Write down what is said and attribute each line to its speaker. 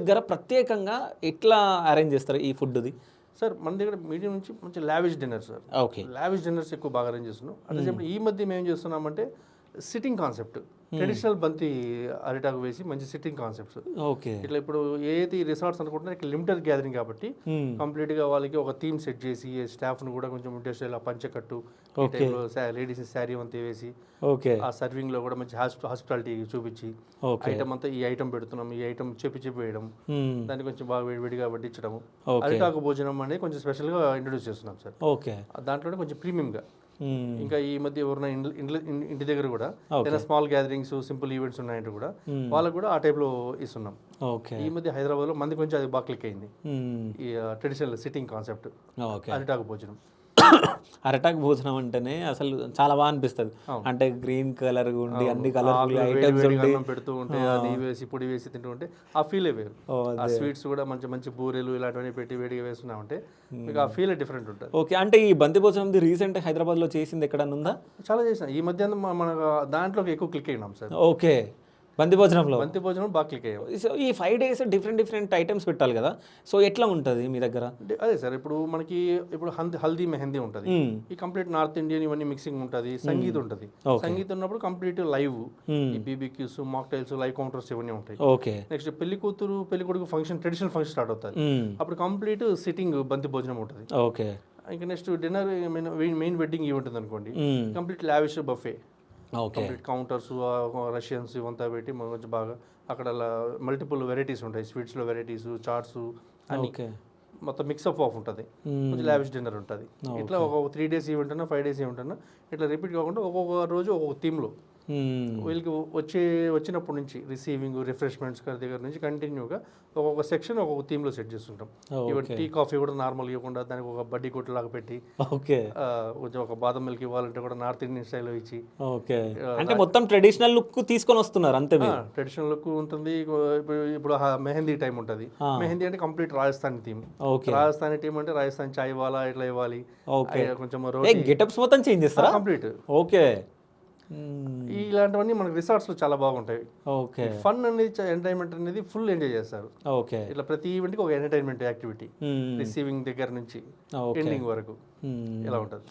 Speaker 1: దగ్గర ప్రత్యేకంగా ఎట్లా అరేంజ్ చేస్తారు ఈ ఫుడ్ది?
Speaker 2: సార్ మన దగ్గర మీడియం నుంచి మంచి lavish dinner sir.
Speaker 1: Okay.
Speaker 2: Lavish dinners ఎక్కువ బాగా అరేంజ్ చేస్తున్నాం. అట్ ద సేమ్ టైం ఈ మధ్య మేము ఏం చేస్తున్నామంటే సిట్టింగ్ కాన్సెప్ట్, ట్రెడిషనల్ బంతి అరిటాకు వేసి మంచి సిట్టింగ్ కాన్సెప్ట్స్.
Speaker 1: ఓకే.
Speaker 2: ఇట్లా ఇప్పుడు ఏదైతే ఈ రిసార్ట్స్ అనుకుంటున్నా ఇక్కడ లిమిటెడ్ గ్యాదరింగ్ కాబట్టి కంప్లీట్గా వాళ్ళకి ఒక థీమ్ సెట్ చేసి స్టాఫ్ను కూడా కొంచెం ఇంట్రెస్ట్ ఇలా పంచకట్టు ఈ టైంలో లేడీస్ శారీ అంతా వేసి
Speaker 1: ఓకే.
Speaker 2: ఆ సర్వింగ్లో కూడా మంచి హాస్పిటాలిటీ చూపించి ఐటమ్ అంతా ఈ ఐటమ్ పెడుతున్నాం, ఈ ఐటమ్ చెప్పి వేయడం, దాన్ని కొంచెం బాగా వేడివేడిగా వడ్డించడం, అరిటాకు భోజనం అనేది కొంచెం స్పెషల్గా ఇంట్రొడ్యూస్ చేస్తున్నాం సార్.
Speaker 1: ఓకే.
Speaker 2: దాంట్లోనే కొంచెం ప్రీమియంగా ఇంకా ఈ మధ్య ఎవరైనా ఇంటి దగ్గర కూడా ఏదైనా స్మాల్ గ్యాదరింగ్స్ సింపుల్ ఈవెంట్స్ ఉన్నాయంటే కూడా వాళ్ళకు కూడా ఆ టైప్లో ఇస్తున్నాం.
Speaker 1: ఓకే.
Speaker 2: ఈ మధ్య హైదరాబాద్లో మంది కొంచెం అది బాగా క్లిక్ అయింది, ఈ ట్రెడిషనల్ సిట్టింగ్ కాన్సెప్ట్ అరిటాకు భోజనం.
Speaker 1: అరటాక్ భోజనం అంటేనే అసలు చాలా బాగా అనిపిస్తుంది. అంటే గ్రీన్ కలర్ ఉండి అన్ని కలర్ఫుల్ ఐటమ్స్
Speaker 2: అన్నం పెడుతూ ఉంటే అది వేసి పొడి వేసి తింటూ ఉంటే ఆ ఫీలే వేరు. ఆ స్వీట్స్ కూడా మంచి మంచి బూరెలు ఇలాంటివన్నీ పెట్టి వేడిగా వేస్తున్నామంటే మీకు ఆ ఫీల్ డిఫరెంట్ ఉంటుంది.
Speaker 1: ఓకే. అంటే ఈ బంతి భోజనం రీసెంట్ హైదరాబాద్లో చేసింది ఎక్కడన్నా ఉందా?
Speaker 2: చాలా చేసాం ఈ మధ్య మన దాంట్లోకి ఎక్కువ క్లిక్ అయినాం సార్.
Speaker 1: ఓకే. బంతి భోజనంలో
Speaker 2: బాగా క్లిక్ అయ్యాం.
Speaker 1: సో ఈ 5 days డిఫరెంట్ ఐటమ్స్ పెట్టాలి కదా, సో ఎట్లా ఉంటుంది మీ దగ్గర?
Speaker 2: అదే సార్, ఇప్పుడు మనకి ఇప్పుడు హల్దీ మెహందీ ఉంటుంది, ఈ కంప్లీట్ నార్త్ ఇండియన్ ఇవన్నీ మిక్సింగ్ ఉంటుంది, సంగీత్ ఉంటుంది. సంగీత్ ఉన్నప్పుడు కంప్లీట్ లైవ్ ఈ బీబీక్యూస్, మాక్టైల్స్, లైవ్ కౌంటర్స్ ఇవన్నీ ఉంటాయి.
Speaker 1: ఓకే.
Speaker 2: నెక్స్ట్ పెళ్లి కూతురు పెళ్లి కొడుకు ఫంక్షన్, ట్రెడిషనల్ ఫంక్షన్ స్టార్ట్ అవుతుంది, అప్పుడు కంప్లీట్ సిట్టింగ్ బంతి భోజనం ఉంటుంది.
Speaker 1: ఓకే.
Speaker 2: ఇంకా next dinner main wedding event ఉంది అనుకోండి, complete lavish buffet, complete counters, Russians ఇవంతా పెట్టి కొంచెం బాగా అక్కడ మల్టిపుల్ వెరైటీస్ ఉంటాయి, స్వీట్స్లో వెరైటీస్, చాట్స్ అన్ని మొత్తం మిక్సప్ ఆఫ్ ఉంటుంది, కొంచెం లావిష్ డిన్నర్ ఉంటుంది. ఇట్లా ఒక్కొక్క 3 days ఈవెంట్ అన్నా 5 days ఈవెంట్ అన్నా ఇట్లా రిపీట్ కాకుండా ఒక్కొక్క రోజు ఒక్కొక్క థీమ్లో వీళ్ళకి వచ్చినప్పటి నుంచి రిసీవింగ్, రిఫ్రెష్మెంట్స్ దగ్గర నుంచి కంటిన్యూగా ఒక్కొక్క సెక్షన్ ఒక్కొక్క థీమ్లో సెట్ చేస్తుంటాం. ఈవెన్ టీ కాఫీ కూడా నార్మల్గా ఇవ్వకుండా దానికి ఒక బడ్డీ కొట్టు లాగా పెట్టి,
Speaker 1: ఓకే,
Speaker 2: కొంచెం ఒక బాదం మిల్క్ ఇవ్వాలంటే కూడా నార్త్ ఇండియన్ స్టైల్లో ఇచ్చి,
Speaker 1: ఓకే, అంటే మొత్తం ట్రెడిషనల్ లుక్ తీసుకొని వస్తున్నారు అంతే.
Speaker 2: ట్రెడిషనల్ లుక్ ఉంటుంది. ఇప్పుడు మెహందీ టైం ఉంటుంది, మెహందీ అంటే complete Rajasthani theme. Rajasthani theme అంటే రాజస్థాన్ చాయ్ ఇవ్వాలా, ఇట్లా ఇవ్వాలి, కొంచెం
Speaker 1: గెటప్స్ మొత్తం చేంజ్ చేస్తారా
Speaker 2: కంప్లీట్.
Speaker 1: ఓకే.
Speaker 2: ఇలాంటివన్నీ మనకి రిసార్ట్స్లో చాలా బాగుంటాయి.
Speaker 1: ఓకే.
Speaker 2: ఫన్ అనేది, ఎంటర్టైన్మెంట్ అనేది ఫుల్ ఎంజాయ్ చేస్తారు.
Speaker 1: ఓకే.
Speaker 2: ఇట్లా ప్రతి ఈవెంట్కి ఒక ఎంటర్టైన్మెంట్ యాక్టివిటీ, రిసీవింగ్ దగ్గర నుంచి ఎండింగ్ వరకు ఇలా ఉంటుంది.